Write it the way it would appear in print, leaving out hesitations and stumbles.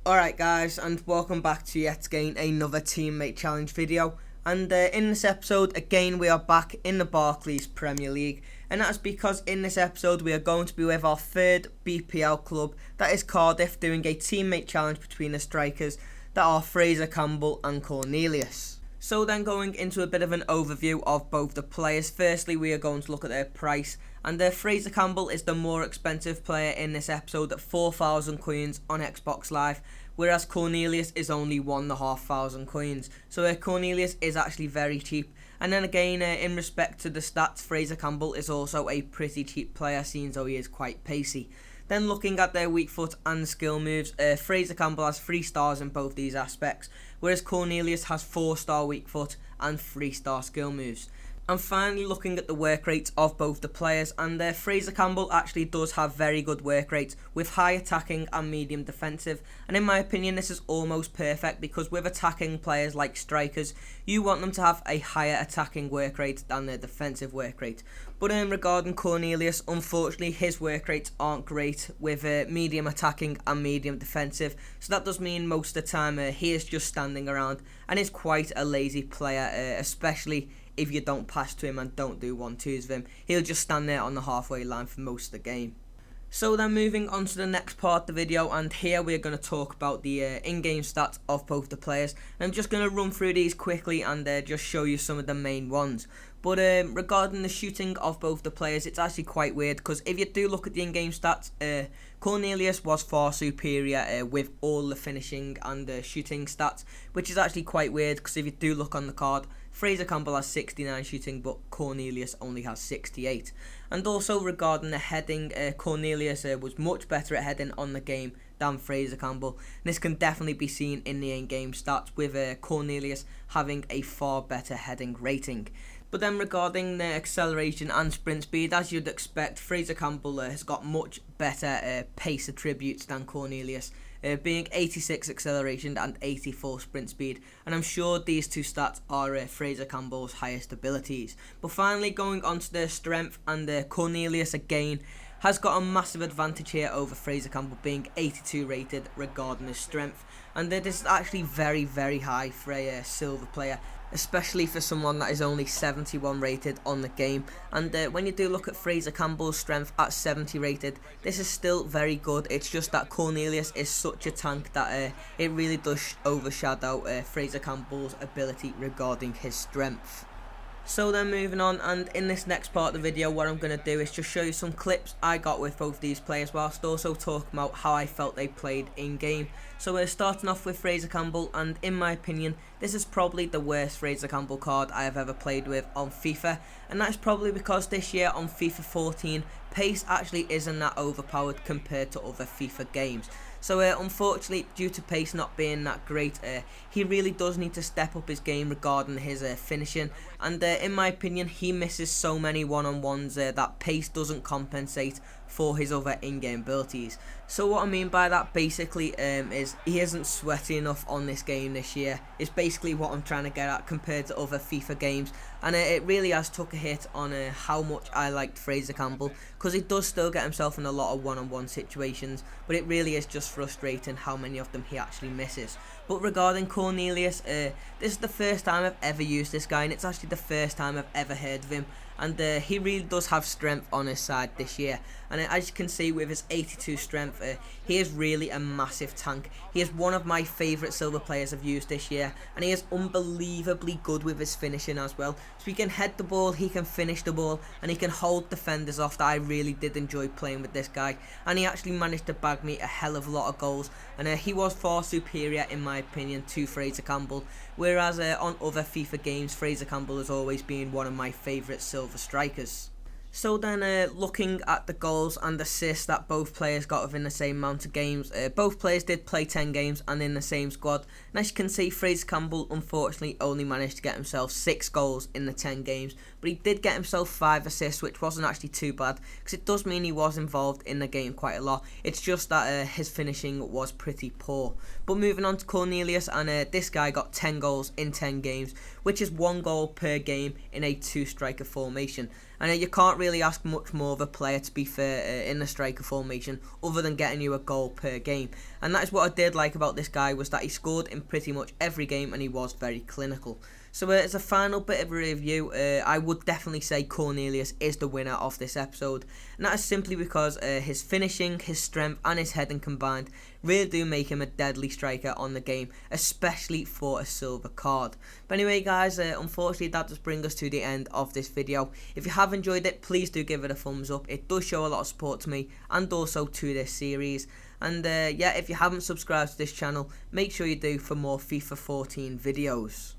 Alright guys, and welcome back to yet again another teammate challenge video. And in this episode, again we are back in the Barclays Premier League. And that is because in this episode we are going to be with our third BPL club, that is Cardiff, doing a teammate challenge between the strikers that are Fraser Campbell and Cornelius. So then going into a bit of an overview of both the players. Firstly, we are going to look at their price. And Fraser Campbell is the more expensive player in this episode at 4,000 coins on Xbox Live, whereas Cornelius is only 1,500 coins. So Cornelius is actually very cheap. And then again, in respect to the stats, Fraser Campbell is also a pretty cheap player, seeing though he is quite pacey. Then looking at their weak foot and skill moves, Fraser Campbell has 3 stars in both these aspects, whereas Cornelius has 4-star weak foot and 3-star skill moves. And finally looking at the work rates of both the players, and Fraser Campbell actually does have very good work rates with high attacking and medium defensive, and in my opinion this is almost perfect because with attacking players like strikers you want them to have a higher attacking work rate than their defensive work rate. But regarding Cornelius, unfortunately his work rates aren't great with medium attacking and medium defensive, so that does mean most of the time he is just standing around and is quite a lazy player, especially if you don't pass to him and don't do 1-2s with him. He'll just stand there on the halfway line for most of the game. So then moving on to the next part of the video, and here we're going to talk about the in-game stats of both the players. And I'm just going to run through these quickly and just show you some of the main ones. But regarding the shooting of both the players, it's actually quite weird because if you do look at the in-game stats, Cornelius was far superior with all the finishing and shooting stats, which is actually quite weird because if you do look on the card, Fraser Campbell has 69 shooting, but Cornelius only has 68. And also regarding the heading, Cornelius was much better at heading on the game than Fraser Campbell. And this can definitely be seen in the in-game stats with Cornelius having a far better heading rating. But then regarding the acceleration and sprint speed, as you'd expect, Fraser Campbell has got much better pace attributes than Cornelius, being 86 acceleration and 84 sprint speed, and I'm sure these two stats are Fraser Campbell's highest abilities. But finally going on to their strength, and Cornelius again has got a massive advantage here over Fraser Campbell, being 82 rated regarding his strength, and this is actually very high for a silver player, especially for someone that is only 71 rated on the game. And when you do look at Fraser Campbell's strength at 70 rated, this is still very good. It's just that Cornelius is such a tank that it really does overshadow Fraser Campbell's ability regarding his strength. So then moving on, and in this next part of the video what I'm going to do is just show you some clips I got with both these players, whilst also talking about how I felt they played in game. So we're starting off with Fraser Campbell, and in my opinion this is probably the worst Fraser Campbell card I have ever played with on FIFA, and that's probably because this year on FIFA 14 pace actually isn't that overpowered compared to other FIFA games. So unfortunately, due to pace not being that great, he really does need to step up his game regarding his finishing, and in my opinion he misses so many one-on-ones that pace doesn't compensate for his other in-game abilities. So what I mean by that basically is he isn't sweaty enough on this game this year, is basically what I'm trying to get at compared to other FIFA games. And it really has took a hit on how much I liked Fraser Campbell, because he does still get himself in a lot of one-on-one situations, but it really is just frustrating how many of them he actually misses. But regarding Cornelius, this is the first time I've ever used this guy, and it's actually the first time I've ever heard of him. And he really does have strength on his side this year, and as you can see with his 82 strength, he is really a massive tank. He is one of my favourite silver players I've used this year, and he is unbelievably good with his finishing as well. So he can head the ball, he can finish the ball, and he can hold defenders off. That I really did enjoy playing with this guy, and he actually managed to bag me a hell of a lot of goals, and he was far superior in my opinion to Fraser Campbell, whereas on other FIFA games Fraser Campbell has always been one of my favourite silver strikers. So then looking at the goals and assists that both players got within the same amount of games, both players did play 10 games and in the same squad, and as you can see Fraser Campbell unfortunately only managed to get himself 6 goals in the 10 games, but he did get himself 5 assists, which wasn't actually too bad because it does mean he was involved in the game quite a lot. It's just that his finishing was pretty poor. But moving on to Cornelius, and this guy got 10 goals in 10 games, which is 1 goal per game in a 2-striker formation. And you can't really ask much more of a player, to be fair, in the striker formation, other than getting you a goal per game. And that is what I did like about this guy, was that he scored in pretty much every game and he was very clinical. So as a final bit of a review, I would definitely say Cornelius is the winner of this episode. And that is simply because his finishing, his strength and his heading combined really do make him a deadly striker on the game, especially for a silver card. But anyway guys, unfortunately that does bring us to the end of this video. If you have enjoyed it, please do give it a thumbs up. It does show a lot of support to me and also to this series. And yeah, if you haven't subscribed to this channel, make sure you do for more FIFA 14 videos.